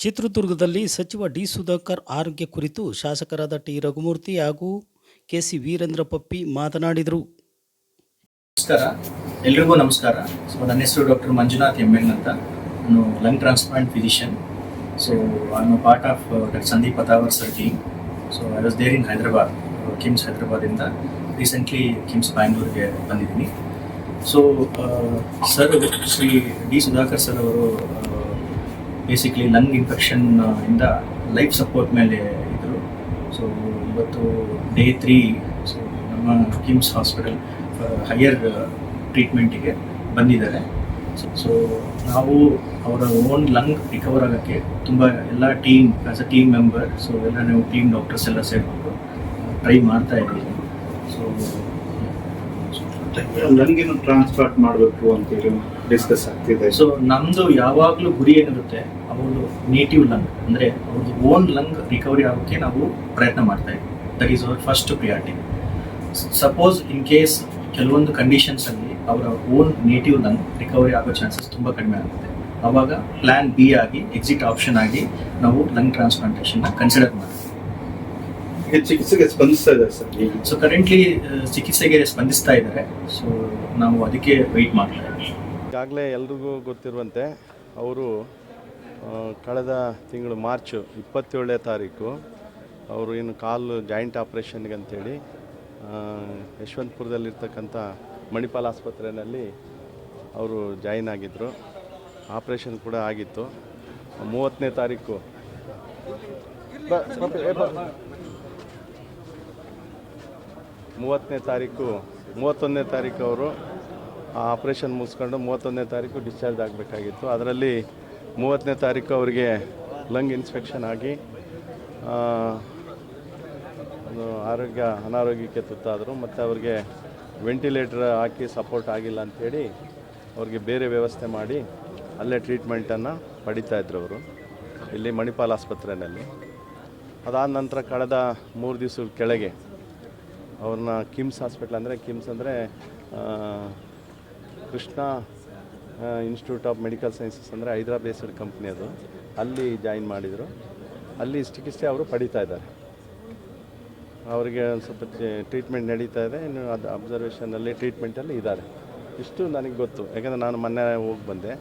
ಚಿತ್ರದುರ್ಗದಲ್ಲಿ ಸಚಿವ ಡಿ ಸುಧಾಕರ್ ಆರೋಗ್ಯ ಕುರಿತು ಶಾಸಕರಾದ ಟಿ ರಘುಮೂರ್ತಿ ಹಾಗೂ ಕೆಸಿ ವೀರೇಂದ್ರ ಪಪ್ಪಿ ಮಾತನಾಡಿದರು. ನಮಸ್ಕಾರ, ಎಲ್ರಿಗೂ ನಮಸ್ಕಾರ. ಸೊ ನನ್ನ ಹೆಸರು ಡಾಕ್ಟರ್ ಮಂಜುನಾಥ್ ಎಲ್ ಅಂತ. ನಾನು lung transplant physician. So I am part of that Sandeep Patavar sir team. So I was there in Hyderabad, KIMS ಹೈದರಾಬಾದಿಂದ ರೀಸೆಂಟ್ಲಿ ಕಿಮ್ಸ್ ಬ್ಯಾಂಗ್ಳೂರ್ಗೆ ಬಂದಿದ್ದೀನಿ. So sir Shri D Sudhakar sir ಅವರು ಬೇಸಿಕ್ಲಿ ಲಂಗ್ ಇನ್ಫೆಕ್ಷನ್ ಇಂದ ಲೈಫ್ ಸಪೋರ್ಟ್ ಮೇಲೆ ಇದ್ದರು. ಸೊ ಇವತ್ತು ಡೇ 3 ಸೊ ನಮ್ಮ KIMS hospital higher ಟ್ರೀಟ್ಮೆಂಟಿಗೆ ಬಂದಿದ್ದಾರೆ. ಸೊ ನಾವು ಅವರ ಓನ್ ಲಂಗ್ ರಿಕವರ್ ಆಗೋಕ್ಕೆ ತುಂಬ ಎಲ್ಲ team as a team member, so ಎಲ್ಲ ನಾವು ಟೀಮ್ ಡಾಕ್ಟರ್ಸ್ ಎಲ್ಲ ಸೇರಿಕೊಂಡು ಟ್ರೈ ಮಾಡ್ತಾ ಇದ್ದೀವಿ. ಸೊ ಲಂಗೇನು ಟ್ರಾನ್ಸ್ಪ್ಲಾಂಟ್ ಮಾಡಬೇಕು ಅಂತೇಳಿ ಡಿಸ್ಕಸ್ ಆಗ್ತಿದೆ. ಸೊ ನಮ್ಮದು ಯಾವಾಗಲೂ ಗುರಿ ಏನಿರುತ್ತೆ, ಅವ್ರದ್ದು ನೇಟಿವ್ ಲಂಗ್ ಅಂದರೆ ಅವ್ರದ್ದು ಓನ್ ಲಂಗ್ ರಿಕವರಿ ಆಗೋಕ್ಕೆ ನಾವು ಪ್ರಯತ್ನ ಮಾಡ್ತಾ ಇದ್ದೀವಿ. That is our first priority. Suppose in case ಕೆಲವೊಂದು ಕಂಡೀಷನ್ಸಲ್ಲಿ ಅವರ ಓನ್ ನೇಟಿವ್ ಲಂಗ್ ರಿಕವರಿ ಆಗೋ ಚಾನ್ಸಸ್ ತುಂಬ ಕಡಿಮೆ ಆಗುತ್ತೆ. ಆವಾಗ ಪ್ಲ್ಯಾನ್ ಬಿ ಆಗಿ, ಎಕ್ಸಿಟ್ ಆಪ್ಷನ್ ಆಗಿ ನಾವು ಲಂಗ್ ಟ್ರಾನ್ಸ್ಪ್ಲಾಂಟೇಷನ್ನ ಕನ್ಸಿಡರ್ ಮಾಡ್ತೀವಿ. ಚಿಕಿತ್ಸೆಗೆ ಸ್ಪಂದಿಸ್ತಾ ಇದ್ದಾರೆ ಸರ್. ಸೊ ಕರೆಂಟ್ಲಿ ಚಿಕಿತ್ಸೆಗೆ ಸ್ಪಂದಿಸ್ತಾ ಇದ್ದಾರೆ. ಸೊ ನಾವು ಅದಕ್ಕೆ ವೆಯ್ಟ್ ಮಾಡ್ತಾ ಇದ್ದೀವಿ. ಈಗಾಗಲೇ ಎಲ್ರಿಗೂ ಗೊತ್ತಿರುವಂತೆ ಅವರು ಕಳೆದ ತಿಂಗಳು ಮಾರ್ಚ್ 27ನೇ ತಾರೀಕು ಅವರು ಏನು ಕಾಲು ಜಾಯಿಂಟ್ ಆಪ್ರೇಷನ್ಗೆ ಅಂತೇಳಿ ಯಶವಂತಪುರದಲ್ಲಿರ್ತಕ್ಕಂಥ ಮಣಿಪಾಲ್ ಆಸ್ಪತ್ರೆಯಲ್ಲಿ ಅವರು ಜಾಯಿನ್ ಆಗಿದ್ದರು. ಆಪ್ರೇಷನ್ ಕೂಡ ಆಗಿತ್ತು. 30ನೇ ತಾರೀಕು 31ನೇ ತಾರೀಕು ಅವರು ಆಪ್ರೇಷನ್ ಮುಗಿಸ್ಕೊಂಡು 31ನೇ ತಾರೀಕು ಡಿಸ್ಚಾರ್ಜ್ ಆಗಬೇಕಾಗಿತ್ತು. ಅದರಲ್ಲಿ 30ನೇ ತಾರೀಕು ಅವರಿಗೆ ಲಂಗ್ ಇನ್ಫೆಕ್ಷನ್ ಆಗಿ ಅನಾರೋಗ್ಯಕ್ಕೆ ತುತ್ತಾದರು. ಮತ್ತು ಅವ್ರಿಗೆ ವೆಂಟಿಲೇಟರ್ ಹಾಕಿ ಸಪೋರ್ಟ್ ಆಗಿಲ್ಲ ಅಂಥೇಳಿ ಅವ್ರಿಗೆ ಬೇರೆ ವ್ಯವಸ್ಥೆ ಮಾಡಿ ಅಲ್ಲೇ ಟ್ರೀಟ್ಮೆಂಟನ್ನು ಪಡಿತಾಯಿದ್ರು ಅವರು ಇಲ್ಲಿ ಮಣಿಪಾಲ್ ಆಸ್ಪತ್ರೆಯಲ್ಲಿ. ಅದಾದ ನಂತರ ಕಳೆದ 3 ದಿವಸದ ಕೆಳಗೆ ಅವ್ರನ್ನ ಕಿಮ್ಸ್ ಹಾಸ್ಪಿಟ್ಲ್ ಅಂದರೆ ಕಿಮ್ಸ್ ಅಂದರೆ Krishna institute of medical sciences ಅಂದರೆ ಹೈದರಾಬಾದ್ ಬೇಸ್ಡ್ ಕಂಪ್ನಿ ಅದು, ಅಲ್ಲಿ ಜಾಯಿನ್ ಮಾಡಿದರು. ಅಲ್ಲಿ ಚಿಕಿತ್ಸೆ ಅವರು ಪಡಿತಾ ಇದ್ದಾರೆ. ಅವರಿಗೆ ಒಂದು ಸ್ವಲ್ಪ ಟ್ರೀಟ್ಮೆಂಟ್ ನಡೀತಾ ಇದೆ. ಇನ್ನು ಅದು ಅಬ್ಸರ್ವೇಷನಲ್ಲಿ ಟ್ರೀಟ್ಮೆಂಟಲ್ಲಿ ಇದ್ದಾರೆ. ಇಷ್ಟು ನನಗೆ ಗೊತ್ತು, ಯಾಕೆಂದರೆ ನಾನು ಮೊನ್ನೆ ಹೋಗಿ ಬಂದೆ,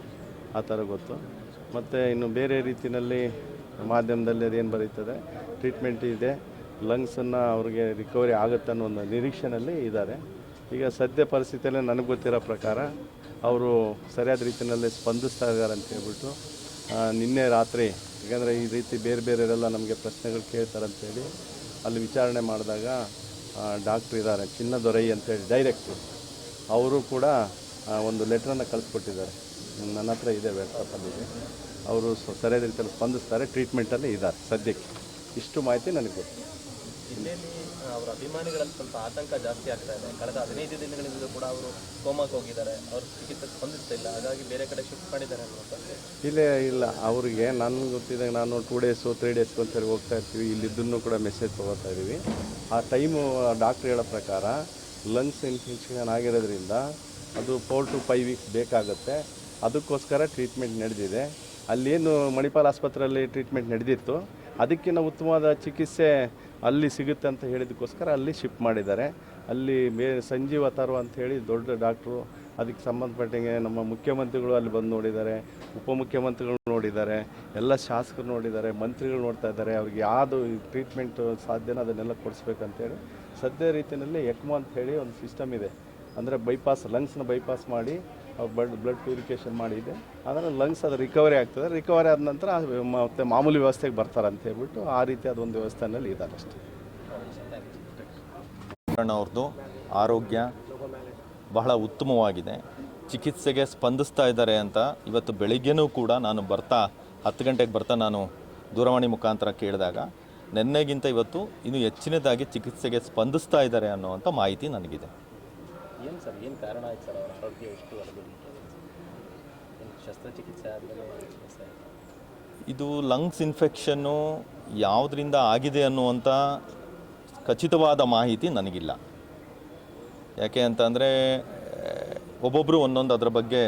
ಆ ಥರ ಗೊತ್ತು. ಮತ್ತು ಇನ್ನು ಬೇರೆ ರೀತಿಯಲ್ಲಿ ಮಾಧ್ಯಮದಲ್ಲಿ ಅದೇನು ಬರೀತದೆ, ಟ್ರೀಟ್ಮೆಂಟ್ ಇದೆ, ಲಂಗ್ಸನ್ನು ಅವ್ರಿಗೆ ರಿಕವರಿ ಆಗುತ್ತೆ ಅನ್ನೋ ಒಂದು ನಿರೀಕ್ಷೆಯಲ್ಲಿ ಇದ್ದಾರೆ. ಈಗ ಸದ್ಯ ಪರಿಸ್ಥಿತಿಯಲ್ಲಿ ನನಗೆ ಗೊತ್ತಿರೋ ಪ್ರಕಾರ ಅವರು ಸರಿಯಾದ ರೀತಿಯಲ್ಲಿ ಸ್ಪಂದಿಸ್ತಾ ಇದ್ದಾರೆ ಅಂತ ಹೇಳ್ಬಿಟ್ಟು ನಿನ್ನೆ ರಾತ್ರಿ, ಯಾಕೆಂದರೆ ಈ ರೀತಿ ಬೇರೆ ಬೇರೆಯವರೆಲ್ಲ ನಮಗೆ ಪ್ರಶ್ನೆಗಳು ಕೇಳ್ತಾರೆ ಅಂತೇಳಿ ಅಲ್ಲಿ ವಿಚಾರಣೆ ಮಾಡಿದಾಗ ಡಾಕ್ಟ್ರ್ ಇದ್ದಾರೆ ಚಿನ್ನದೊರೈ ಅಂತೇಳಿ ಡೈರೆಕ್ಟ್ರು, ಅವರು ಕೂಡ ಒಂದು ಲೆಟ್ರನ್ನು ಕಳಿಸ್ಕೊಟ್ಟಿದ್ದಾರೆ. ನನ್ನ ಹತ್ರ ಇದೆ, ವಾಟ್ಸಪ್ಪಲ್ಲಿದೆ. ಅವರು ಸರಿಯಾದ ರೀತಿಯಲ್ಲಿ ಸ್ಪಂದಿಸ್ತಾರೆ, ಟ್ರೀಟ್ಮೆಂಟಲ್ಲಿ ಇದ್ದಾರೆ ಸದ್ಯಕ್ಕೆ. ಇಷ್ಟು ಮಾಹಿತಿ ನನಗೆ ಗೊತ್ತು. ಜಿಲ್ಲೆಯಲ್ಲಿ ಅವರ ಅಭಿಮಾನಿಗಳಲ್ಲಿ ಸ್ವಲ್ಪ ಆತಂಕ ಜಾಸ್ತಿ ಆಗ್ತಾ ಇದೆ. ಕಳೆದ 15 ದಿನಗಳಿಂದ ಕೂಡ ಅವರು ಕೋಮಾಕ್ಕೆ ಹೋಗಿದ್ದಾರೆ, ಅವರು ಚಿಕಿತ್ಸೆ ಸ್ಪಂದಿಸ್ತಿಲ್ಲ, ಹಾಗಾಗಿ ಬೇರೆ ಕಡೆ ಶಿಫ್ಟ್ ಮಾಡಿದ್ದಾರೆ ಅನ್ನೋದು. ಇಲ್ಲ ಅವರಿಗೆ ನನಗೆ ಗೊತ್ತಿದ್ದಾಗ ನಾನು 2 ಡೇಸು 3 ಡೇಸ್ಗೆ ಒಂದ್ಸರಿ ಹೋಗ್ತಾ ಇರ್ತೀವಿ. ಇಲ್ಲಿದ್ದನ್ನು ಕೂಡ ಮೆಸೇಜ್ ತೊಗೋತಾ ಇದ್ದೀವಿ. ಆ ಟೈಮು ಡಾಕ್ಟ್ರ್ ಹೇಳೋ ಪ್ರಕಾರ ಲಂಗ್ಸ್ ಇನ್ಫೆಕ್ಷನ್ ಆಗಿರೋದ್ರಿಂದ ಅದು 4 to 5 ವೀಕ್ಸ್ ಬೇಕಾಗುತ್ತೆ. ಅದಕ್ಕೋಸ್ಕರ ಟ್ರೀಟ್ಮೆಂಟ್ ನಡೆದಿದೆ. ಅಲ್ಲೇನು ಮಣಿಪಾಲ್ ಆಸ್ಪತ್ರೆಯಲ್ಲಿ ಟ್ರೀಟ್ಮೆಂಟ್ ನಡೆದಿತ್ತು, ಅದಕ್ಕಿಂತ ಉತ್ತಮವಾದ ಚಿಕಿತ್ಸೆ ಅಲ್ಲಿ ಸಿಗುತ್ತೆ ಅಂತ ಹೇಳಿದಕ್ಕೋಸ್ಕರ ಅಲ್ಲಿ ಶಿಫ್ಟ್ ಮಾಡಿದ್ದಾರೆ. ಅಲ್ಲಿ ಸಂಜೀವ್ ಅಥರ್ವ ಅಂಥೇಳಿ ದೊಡ್ಡ ಡಾಕ್ಟ್ರು, ಅದಕ್ಕೆ ಸಂಬಂಧಪಟ್ಟಂಗೆ ನಮ್ಮ ಮುಖ್ಯಮಂತ್ರಿಗಳು ಅಲ್ಲಿ ಬಂದು ನೋಡಿದ್ದಾರೆ, ಉಪಮುಖ್ಯಮಂತ್ರಿಗಳು ನೋಡಿದ್ದಾರೆ, ಎಲ್ಲ ಶಾಸಕರು ನೋಡಿದ್ದಾರೆ, ಮಂತ್ರಿಗಳು ನೋಡ್ತಾ ಇದ್ದಾರೆ. ಅವ್ರಿಗೆ ಯಾವುದು ಟ್ರೀಟ್ಮೆಂಟ್ ಸಾಧ್ಯನೋ ಅದನ್ನೆಲ್ಲ ಕೊಡಿಸ್ಬೇಕಂತೇಳಿ ಸದ್ಯ ರೀತಿಯಲ್ಲಿ ಎಕ್ಮೋ ಅಂಥೇಳಿ ಒಂದು ಸಿಸ್ಟಮ್ ಇದೆ. ಅಂದರೆ ಲಂಗ್ಸ್ನ ಬೈಪಾಸ್ ಮಾಡಿ ಬ್ಲಡ್ ಪ್ಯೂರಿಫಿಕೇಷನ್ ಮಾಡಿದೆ. ಅದನ್ನು ಲಂಗ್ಸ್ ಅದು ರಿಕವರಿ ಆಗ್ತದೆ. ರಿಕವರಿ ಆದ ನಂತರ ಮತ್ತೆ ಮಾಮೂಲಿ ವ್ಯವಸ್ಥೆಗೆ ಬರ್ತಾರೆ ಅಂತ ಹೇಳ್ಬಿಟ್ಟು ಆ ರೀತಿ ಅದೊಂದು ವ್ಯವಸ್ಥೆಯಲ್ಲಿ ಇದ್ದಾರೆ ಅಷ್ಟೇ. ಅವ್ರದ್ದು ಆರೋಗ್ಯ ಬಹಳ ಉತ್ತಮವಾಗಿದೆ, ಚಿಕಿತ್ಸೆಗೆ ಸ್ಪಂದಿಸ್ತಾ ಇದ್ದಾರೆ ಅಂತ ಇವತ್ತು ಬೆಳಿಗ್ಗೆನೂ ಕೂಡ ನಾನು 10 ಗಂಟೆಗೆ ನಾನು ದೂರವಾಣಿ ಮುಖಾಂತರ ಕೇಳಿದಾಗ ನಿನ್ನೆಗಿಂತ ಇವತ್ತು ಇನ್ನೂ ಹೆಚ್ಚಿನದಾಗಿ ಚಿಕಿತ್ಸೆಗೆ ಸ್ಪಂದಿಸ್ತಾ ಇದ್ದಾರೆ ಅನ್ನೋವಂಥ ಮಾಹಿತಿ ನನಗಿದೆ. ಏನು ಸರ್, ಏನು ಕಾರಣ ಆಯ್ತು ಸರ್ ಅವರ ಆರೋಗ್ಯ ಎಷ್ಟು ಶಸ್ತ್ರಚಿಕಿತ್ಸೆ ಆದಮೇಲೆ? ಇದು ಲಂಗ್ಸ್ ಇನ್ಫೆಕ್ಷನ್ನು ಯಾವುದರಿಂದ ಆಗಿದೆ ಅನ್ನುವಂಥ ಖಚಿತವಾದ ಮಾಹಿತಿ ನನಗಿಲ್ಲ. ಯಾಕೆ ಅಂತಂದರೆ ಒಬ್ಬೊಬ್ಬರು ಒಂದೊಂದು ಅದರ ಬಗ್ಗೆ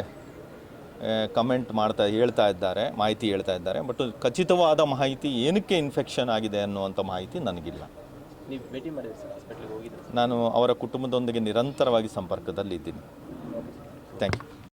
ಕಮೆಂಟ್ ಹೇಳ್ತಾ ಇದ್ದಾರೆ, ಮಾಹಿತಿ ಹೇಳ್ತಾ ಇದ್ದಾರೆ. ಬಟ್ ಖಚಿತವಾದ ಮಾಹಿತಿ ಏನಕ್ಕೆ ಇನ್ಫೆಕ್ಷನ್ ಆಗಿದೆ ಅನ್ನುವಂಥ ಮಾಹಿತಿ ನನಗಿಲ್ಲ. ನೀವು ಭೇಟಿ ಮಾಡಿದ್ರಿ ಸರ್, ಹಾಸ್ಪಿಟ್ಲಿಗೆ ಹೋಗಿದ್ರಿ? ನಾನು ಅವರ ಕುಟುಂಬದೊಂದಿಗೆ ನಿರಂತರವಾಗಿ ಸಂಪರ್ಕದಲ್ಲಿದ್ದೀನಿ. Thank you.